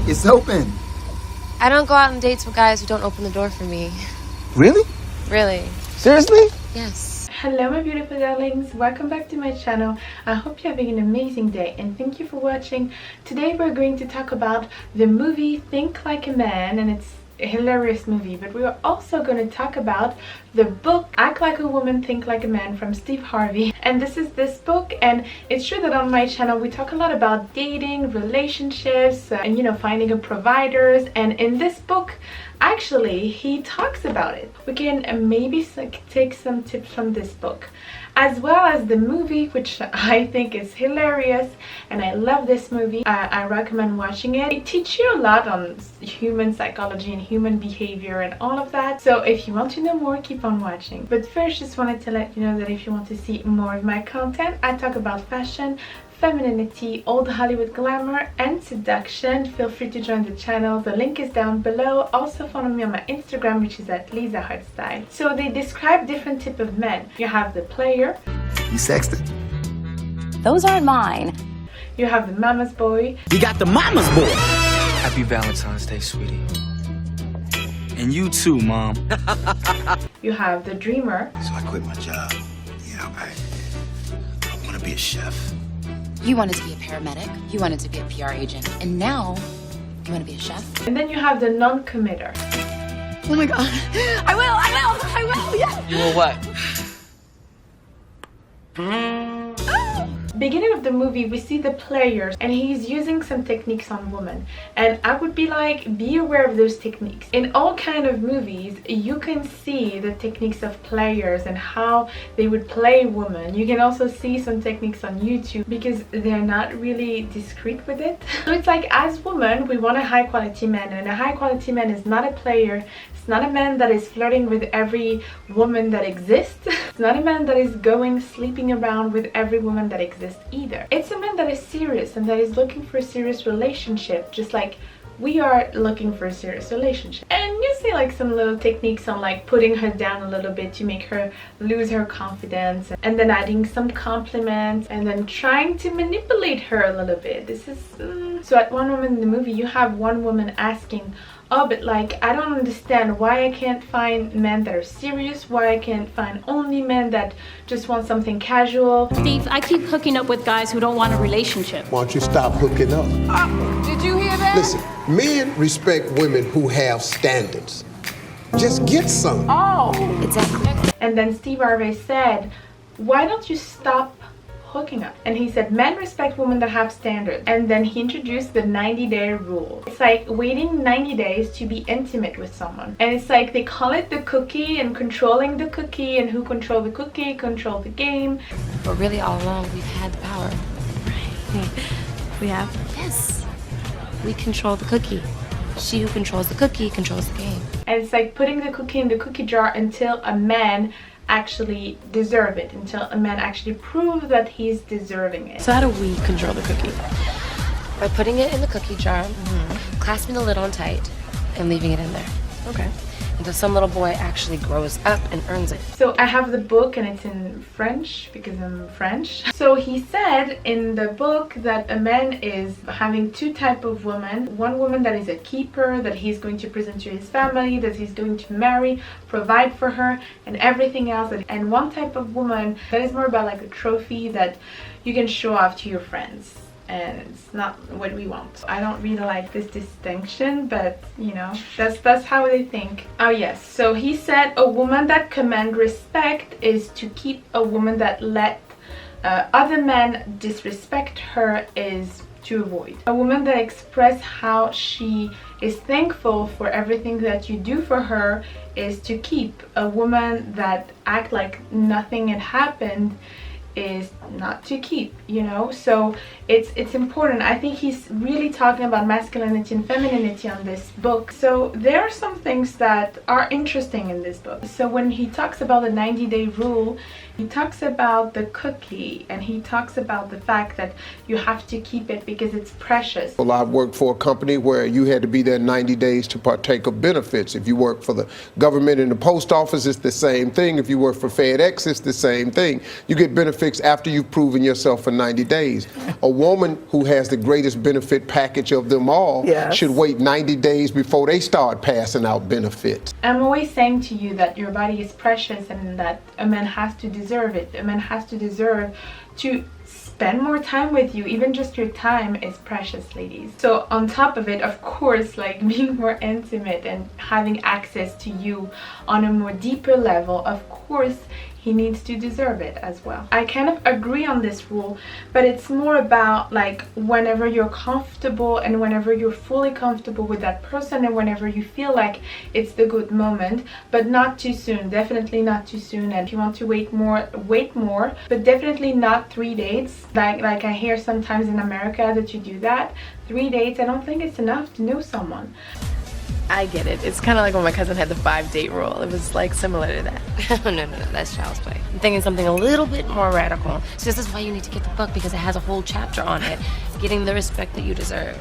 It's open. I don't go out on dates with guys who don't open the door for me. Really? Really? Seriously? Yes. Hello my beautiful darlings, welcome back to my channel. I hope you're having an amazing day and thank you for watching. Today we're going to talk about the movie Think Like a Man, and it's a hilarious movie, but we are also going to talk about the book Act Like a Woman, Think Like a Man from Steve Harvey. And this is this book, and it's true that on my channel we talk a lot about dating, relationships, and finding a providers, and in this book actually he talks about it. We can maybe take some tips from this book, as well as the movie, which I think is hilarious, and I love this movie. I recommend watching it. It teaches you a lot on human psychology and human behavior and all of that. So if you want to know more, keep on watching. But first, just wanted to let you know that if you want to see more of my content, I talk about fashion, femininity, old Hollywood glamour, and seduction. Feel free to join the channel. The link is down below. Also follow me on my Instagram, which is at Lisa Hardstyle. So they describe different type of men. You have the player. You sexted. Those aren't mine. You have the mama's boy. You got the mama's boy. Happy Valentine's Day, sweetie. And you too, Mom. You have the dreamer. So I quit my job. I want to be a chef. You wanted to be a paramedic, you wanted to be a PR agent, and now you want to be a chef? And then you have the non-committer. Oh my god. I will, yeah. You will what? Beginning of the movie, we see the players and he's using some techniques on women, and I would be like, be aware of those techniques. In all kind of movies you can see the techniques of players and how they would play women. You can also see some techniques on YouTube because they're not really discreet with it. So it's like, as women we want a high quality man, and a high quality man is not a player. It's not a man that is flirting with every woman that exists. It's not a man that is sleeping around with every woman that exists either. It's a man that is serious and that is looking for a serious relationship, just like we are looking for a serious relationship. And you see like some little techniques on like putting her down a little bit to make her lose her confidence, and then adding some compliments, and then trying to manipulate her a little bit. This is so at one moment in the movie you have one woman asking, oh, but like, I don't understand why I can't find men that are serious, why I can't find only men that just want something casual. Steve, I keep hooking up with guys who don't want a relationship. Why don't you stop hooking up? Did you hear that? Listen, men respect women who have standards. Just get some. Oh, Exactly. and then Steve Harvey said, why don't you stop hooking up? And he said, men respect women that have standards. And then he introduced the 90-day rule. It's like waiting 90 days to be intimate with someone, and it's like they call it the cookie, and controlling the cookie, and who control the cookie control the game. But really all along we've had the power. We have. Yes. We control the cookie. She who controls the cookie controls the game. And it's like putting the cookie in the cookie jar until a man actually deserve it, until a man actually proves that he's deserving it. So how do we control the cookie? By putting it in the cookie jar, clasping the lid on tight, and leaving it in there. Okay. Until some little boy actually grows up and earns it. So I have the book and it's in French because I'm French. So he said in the book that a man is having two types of women. One woman that is a keeper, that he's going to present to his family, that he's going to marry, provide for her, and everything else. And one type of woman that is more about like a trophy that you can show off to your friends. And it's not what we want. I don't really like this distinction, but that's how they think. Oh yes, so he said a woman that commands respect is to keep. A woman that let other men disrespect her is to avoid. A woman that expresses how she is thankful for everything that you do for her is to keep. A woman that act like nothing had happened is not to keep, so it's important. I think he's really talking about masculinity and femininity on this book. So there are some things that are interesting in this book. So when he talks about the 90-day rule, He talks about the cookie, and he talks about the fact that you have to keep it because it's precious. Well, I worked for a company where you had to be there 90 days to partake of benefits. If you work for the government in the post office, it's the same thing. If you work for FedEx, it's the same thing. You get benefits after you've proven yourself for 90 days. A woman who has the greatest benefit package of them all should wait 90 days before they start passing out benefits. I'm always saying to you that your body is precious and that a man has to deserve it. A man has to deserve to spend more time with you. Even just your time is precious, ladies. So on top of it, of course, like being more intimate and having access to you on a more deeper level, of course he needs to deserve it as well. I kind of agree on this rule, but it's more about like whenever you're comfortable and whenever you're fully comfortable with that person and whenever you feel like it's the good moment, but not too soon. Definitely not too soon. And if you want to wait more, but definitely not 3 dates. Like I hear sometimes in America that you do that. 3 dates, I don't think it's enough to know someone. I get it. It's kind of like when my cousin had the 5-date rule. It was like similar to that. No, that's child's play. I'm thinking something a little bit more radical. So this is why you need to get the book, because it has a whole chapter on it. Getting the respect that you deserve.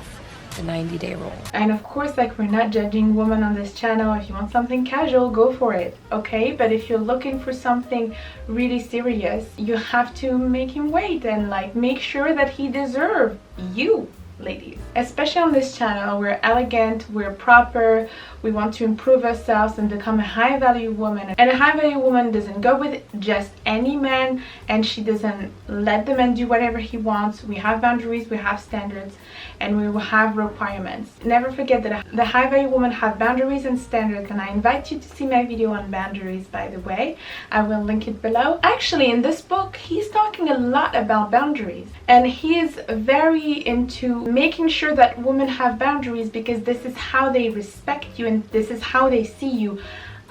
The 90-day rule. And of course, like, we're not judging women on this channel. If you want something casual, go for it, okay? But if you're looking for something really serious, you have to make him wait and like make sure that he deserves you. Ladies, especially on this channel, we're elegant, we're proper, we want to improve ourselves and become a high value woman. And a high value woman doesn't go with just any man, and she doesn't let the man do whatever he wants. We have boundaries, we have standards, and we will have requirements. Never forget that the high value woman have boundaries and standards, and I invite you to see my video on boundaries, by the way. I will link it below. Actually, in this book, he's talking a lot about boundaries, and he is very into making sure that women have boundaries, because this is how they respect you and this is how they see you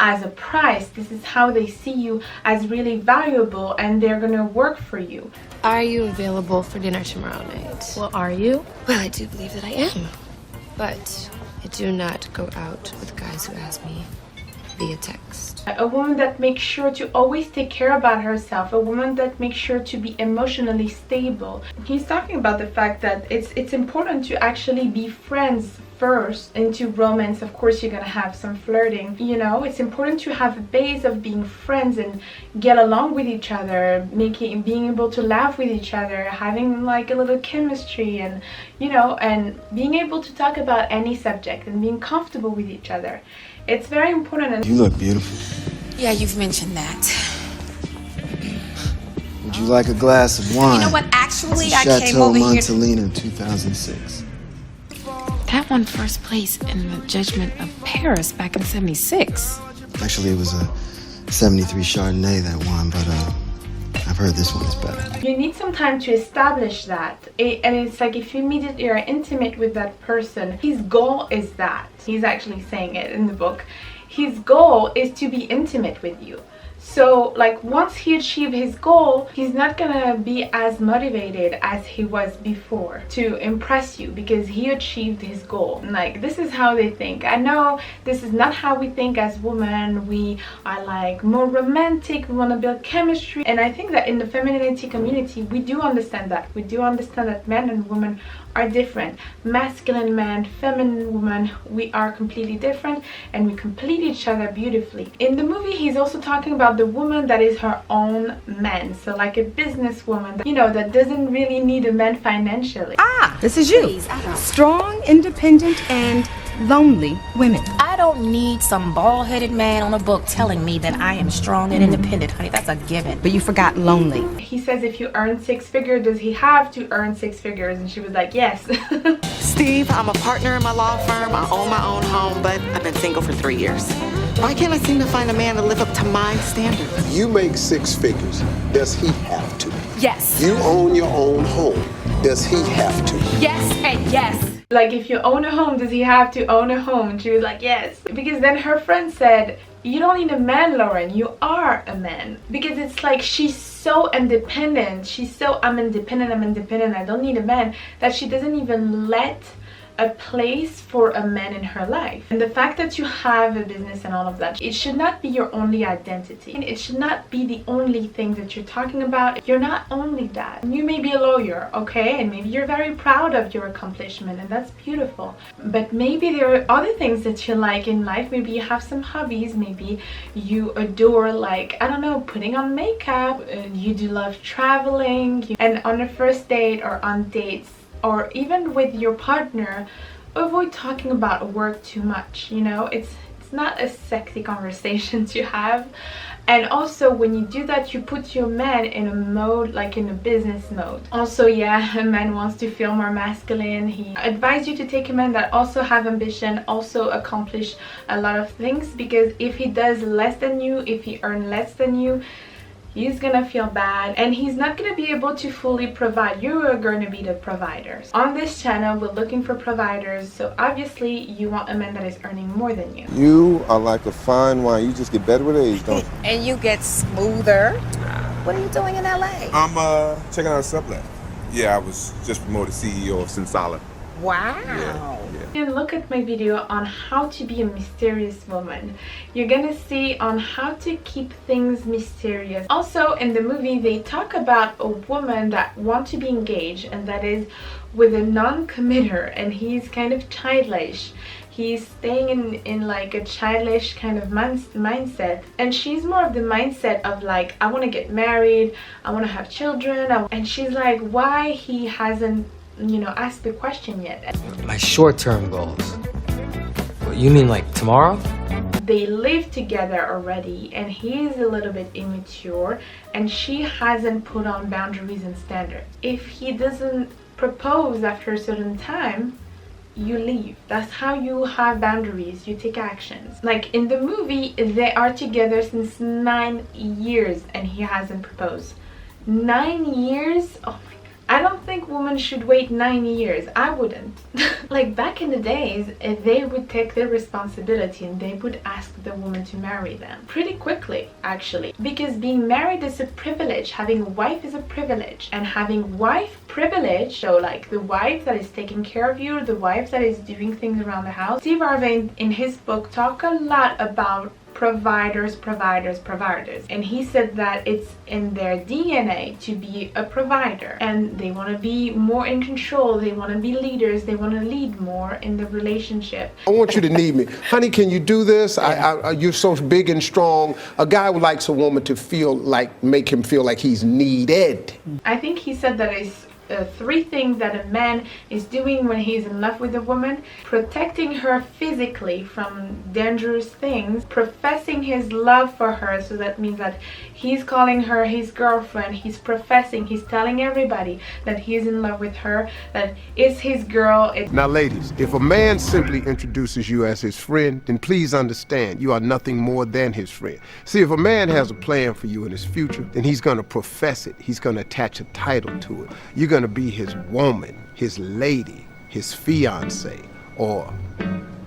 as a prize. This is how they see you as really valuable, and they're gonna work for you. Are you available for dinner tomorrow night? Well, are you? Well, I do believe that I am. But I do not go out with guys who ask me via text. A woman that makes sure to always take care about herself, a woman that makes sure to be emotionally stable. He's talking about the fact that it's important to actually be friends first into romance. Of course, you're gonna have some flirting, you know. It's important to have a base of being friends and get along with each other, being able to laugh with each other, having like a little chemistry, and you know, and being able to talk about any subject and being comfortable with each other. It's very important. And You look beautiful. Yeah, you've mentioned that. Would you like a glass of wine? You know what? Actually, It's I a came Chateau over here. Montelena 2006. That won first place in the Judgment of Paris back in '76. Actually, it was a 73 Chardonnay that won, but I've heard this one is better. you need some time to establish that. And it's like if you immediately are intimate with that person, his goal is that. He's actually saying it in the book. His goal is to be intimate with you. So like once he achieves his goal, he's not gonna be as motivated as he was before to impress you, because he achieved his goal. Like, this is how they think. I know this is not how we think as women. We are like more romantic, we want to build chemistry, and I think that in the femininity community we do understand that. We do understand that men and women are different. Masculine man, feminine woman, we are completely different, and we complete each other beautifully. In the movie, he's also talking about the woman that is her own man. So like a businesswoman, you know, that doesn't really need a man financially. This is you. Strong, independent, and lonely women. I don't need some bald-headed man on a book telling me that I am strong and independent, honey. That's a given. But you forgot lonely. He says, if you earn 6 figures, does he have to earn 6 figures? And she was like, yes. Steve, I'm a partner in my law firm. I own my own home, but I've been single for 3 years. Why can't I seem to find a man to live up to my standards? You make 6 figures. Does he have to? Yes. You own your own home. Does he have to? Yes and yes. Like, if you own a home, does he have to own a home? And she was like, yes. Because then her friend said, you don't need a man, Lauren. You are a man. Because it's like she's so independent. She's so, I'm independent, I don't need a man, that she doesn't even let a place for a man in her life. And the fact that you have a business and all of that, it should not be your only identity. And it should not be the only thing that you're talking about. You're not only that. You may be a lawyer, okay? And maybe you're very proud of your accomplishment, and that's beautiful. But maybe there are other things that you like in life. Maybe you have some hobbies. Maybe you adore, like, I don't know, putting on makeup. You do love traveling. And on a first date or on dates, or even with your partner, avoid talking about work too much. You know, it's not a sexy conversation to have. And also when you do that, you put your man in a mode, like in a business mode. Also, yeah, a man wants to feel more masculine. He advised you to take a man that also have ambition, also accomplish a lot of things, because if he does less than you, if he earns less than you, he's gonna feel bad and he's not gonna be able to fully provide. You are gonna be the providers. On this channel, we're looking for providers, so obviously you want a man that is earning more than you. You are like a fine wine. You just get better with age, don't you? And you get smoother. What are you doing in LA? I'm checking out a sublet. Yeah, I was just promoted CEO of Sensala. Wow. Yeah. You can look at my video on how to be a mysterious woman. You're gonna see on how to keep things mysterious. Also in the movie they talk about a woman that wants to be engaged and that is with a non-committer, and he's kind of childish. He's staying in like a childish kind of mindset, and she's more of the mindset of like, I want to get married, I want to have children, and she's like, why he hasn't, you know, asked the question yet. My short-term goals. You mean like tomorrow? They live together already and he's a little bit immature and she hasn't put on boundaries and standards. If he doesn't propose after a certain time, you leave. That's how you have boundaries. You take actions. Like in the movie, they are together since 9 years and he hasn't proposed. 9 years? Oh my God. I don't think women should wait 9 years. I wouldn't. Like back in the days, they would take their responsibility and they would ask the woman to marry them pretty quickly, actually, because being married is a privilege. Having a wife is a privilege, and having wife privilege, so like the wife that is taking care of you, the wife that is doing things around the house. Steve Harvey in his book talk a lot about providers, and he said that it's in their DNA to be a provider, and they want to be more in control, they want to be leaders, they want to lead more in the relationship. I want you to need me. Honey, can you do this? You're so big and strong. A guy who likes a woman to feel like, make him feel like he's needed. I think he said that it's 3 things that a man is doing when he's in love with a woman: protecting her physically from dangerous things, professing his love for her, so that means that he's calling her his girlfriend, he's professing, he's telling everybody that he's in love with her, that it's his girl. Now ladies, if a man simply introduces you as his friend, then please understand you are nothing more than his friend. See, if a man has a plan for you in his future, then he's gonna profess it, he's gonna attach a title to it. You're gonna be his woman, his lady, his fiance, or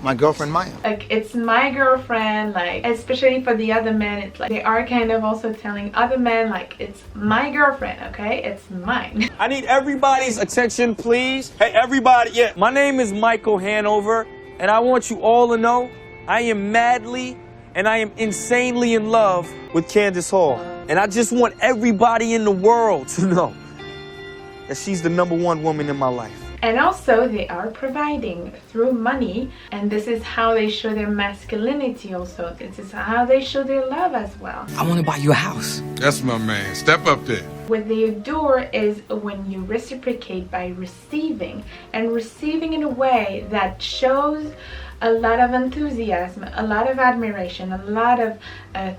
my girlfriend Maya. Like, it's my girlfriend, like, especially for the other men, it's like they are kind of also telling other men, like, it's my girlfriend, okay? It's mine. I need everybody's attention, please. Hey, everybody, yeah. My name is Michael Hanover, and I want you all to know I am madly and I am insanely in love with Candace Hall. And I just want everybody in the world to know that she's the #1 woman in my life. And also they are providing through money, and this is how they show their masculinity also. This is how they show their love as well. I want to buy you a house. That's my man. Step up there. What they adore is when you reciprocate by receiving, and receiving in a way that shows a lot of enthusiasm, a lot of admiration, a lot of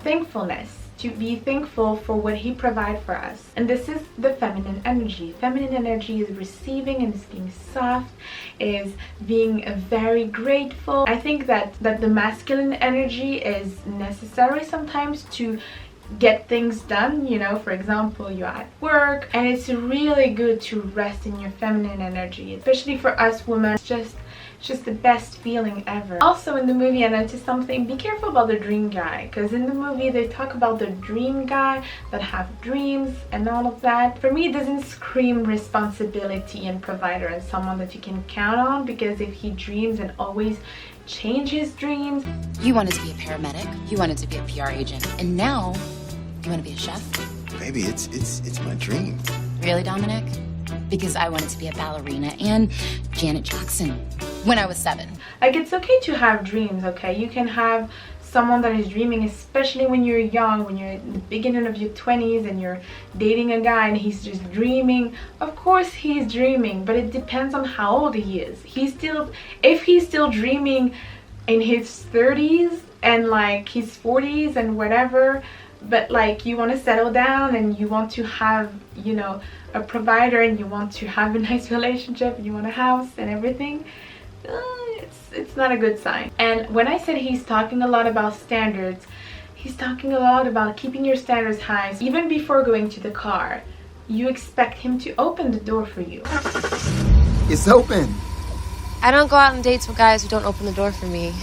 thankfulness. To be thankful for what he provides for us. And this is the feminine energy. Feminine energy is receiving and is being soft, is being very grateful. I think that the masculine energy is necessary sometimes to get things done. You know, for example, you're at work and it's really good to rest in your feminine energy, especially for us women. Just It's just the best feeling ever. Also in the movie I noticed something. Be careful about the dream guy, because in the movie they talk about the dream guy that have dreams and all of that. For me it doesn't scream responsibility and provider and someone that you can count on, because if he dreams and always change his dreams. You wanted to be a paramedic, you wanted to be a PR agent, and now you want to be a chef? Baby, it's my dream. Really, Dominic? Because I wanted to be a ballerina and Janet Jackson when I was 7. Like, it's okay to have dreams, okay? You can have someone that is dreaming, especially when you're young, when you're in the beginning of your 20s and you're dating a guy and he's just dreaming. Of course he's dreaming, but it depends on how old he is. If he's still dreaming in his 30s and like his 40s and whatever, but like you want to settle down and you want to have, you know, a provider and you want to have a nice relationship and you want a house and everything, it's not a good sign. And when I said he's talking a lot about standards, he's talking a lot about keeping your standards high. Even before going to the car, you expect him to open the door for you. It's open. I don't go out on dates with guys who don't open the door for me.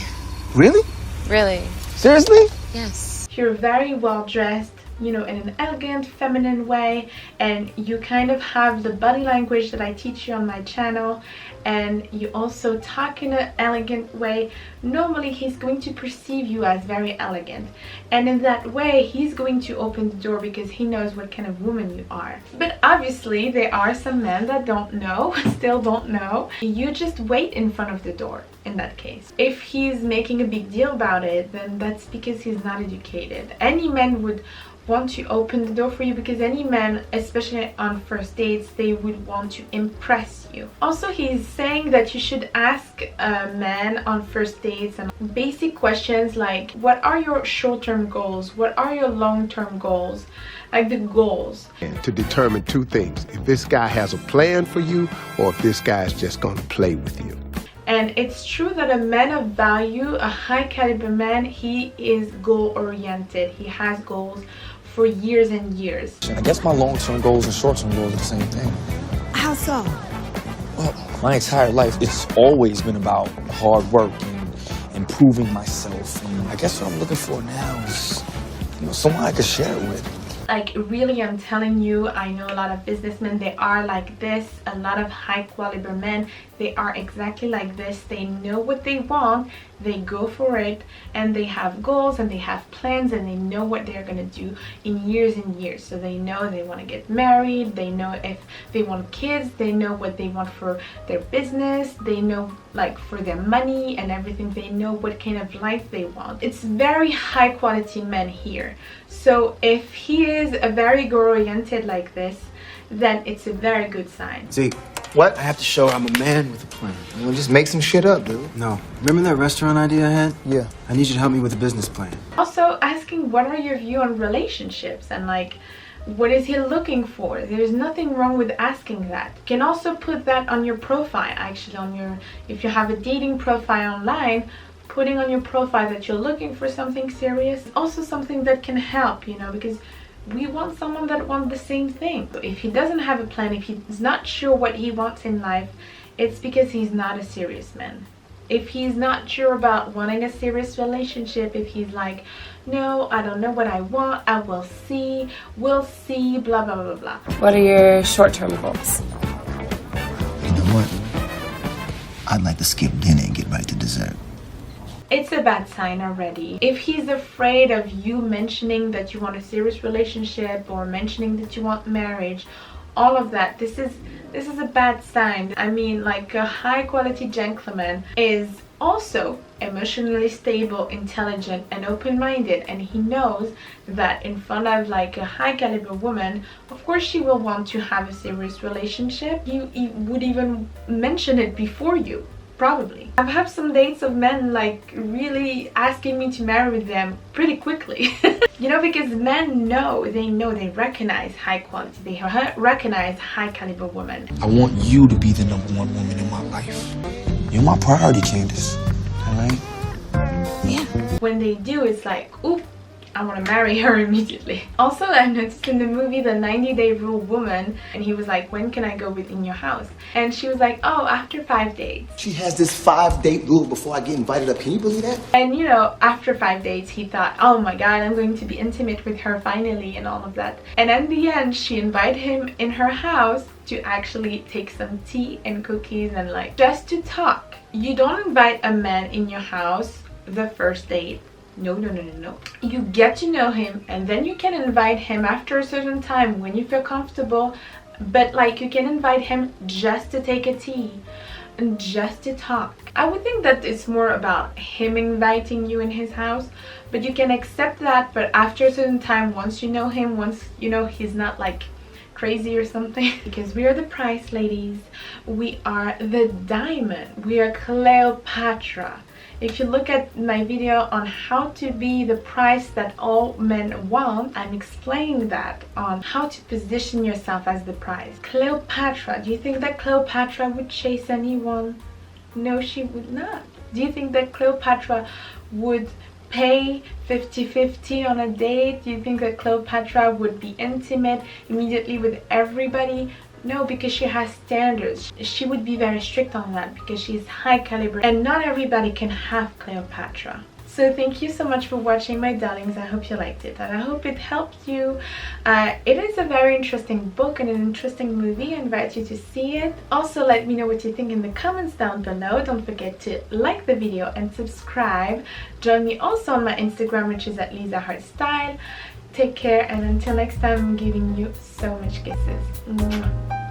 Really? Really? Seriously? Yes. You're very well dressed, you know, in an elegant, feminine way, and you kind of have the body language that I teach you on my channel, and you also talk in an elegant way. Normally he's going to perceive you as very elegant, and in that way he's going to open the door because he knows what kind of woman you are. But obviously there are some men that don't know, still don't know. You just wait in front of the door in that case. If he's making a big deal about it, then that's because he's not educated. Any man would want to open the door for you, because any man, especially on first dates, they would want to impress you. Also, he's saying that you should ask a man on first dates and basic questions like, what are your short-term goals? What are your long-term goals? Like the goals. To determine two things: if this guy has a plan for you or if this guy is just going to play with you. And it's true that a man of value, a high caliber man, he is goal oriented. He has goals for years and years. I guess my long-term goals and short-term goals are the same thing. How so? Well, my entire life, it's always been about hard work and improving myself. And I guess what I'm looking for now is, you know, someone I could share it with. Like, really, I'm telling you, I know a lot of businessmen, they are like this. A lot of high caliber men, they are exactly like this. They know what they want, they go for it, and they have goals and they have plans, and they know what they're gonna do in years and years. So they know they want to get married, they know if they want kids, they know what they want for their business, they know like for their money and everything, they know what kind of life they want. It's very high quality men here. So if he is a very goal-oriented like this, then it's a very good sign. See, what? I have to show I'm a man with a plan. I'm gonna just make some shit up, dude. No. Remember that restaurant idea I had? Yeah. I need you to help me with a business plan. Also asking what are your views on relationships and like what is he looking for. There's nothing wrong with asking that. You can also put that on your profile, actually, on your, if you have a dating profile online, putting on your profile that you're looking for something serious. Also something that can help, you know, because we want someone that wants the same thing. If he doesn't have a plan, if he's not sure what he wants in life, it's because he's not a serious man. If he's not sure about wanting a serious relationship, if he's like, no, I don't know what I want, I will see, we'll see, blah blah blah blah. What are your short-term goals? You know what? I'd like to skip dinner and get right to dessert. It's a bad sign already. If he's afraid of you mentioning that you want a serious relationship or mentioning that you want marriage, all of that, this is a bad sign. I mean, like, a high quality gentleman is also emotionally stable, intelligent and open-minded, and he knows that in front of like a high caliber woman, of course she will want to have a serious relationship. He would even mention it before you. Probably. I've had some dates of men like really asking me to marry with them pretty quickly. You know, because men know, they recognize high quality, they recognize high caliber women. I want you to be the #1 woman in my life. You're my priority, Candace. Alright? Yeah. When they do, it's like, oop, I want to marry her immediately. Also, I noticed in the movie The 90-Day Rule woman, and he was like, when can I go within your house? And she was like, oh, after 5 dates. She has this 5-date rule before I get invited up. Can you believe that? And you know, after 5 dates, he thought, oh my god, I'm going to be intimate with her finally and all of that. And in the end, she invited him in her house to actually take some tea and cookies and like just to talk. You don't invite a man in your house the first date. No. You get to know him, and then you can invite him after a certain time when you feel comfortable. But like, you can invite him just to take a tea and just to talk. I would think that it's more about him inviting you in his house, but you can accept that. But after a certain time, once you know him, once you know he's not like crazy or something, because we are the price, ladies. We are the diamond. We are Cleopatra. If you look at my video on how to be the price that all men want, I'm explaining that on how to position yourself as the prize. Cleopatra, do you think that Cleopatra would chase anyone? No, she would not. Do you think that Cleopatra would pay 50-50 on a date? Do you think that Cleopatra would be intimate immediately with everybody? No, because she has standards. She would be very strict on that because she's high caliber, and not everybody can have Cleopatra. So thank you so much for watching, my darlings. I hope you liked it, and I hope it helped you. It is a very interesting book and an interesting movie. I invite you to see it. Also, let me know what you think in the comments down below. Don't forget to like the video and subscribe. Join me also on my Instagram, which is @LisaHartStyle. Take care, and until next time, I'm giving you so much kisses. Mwah.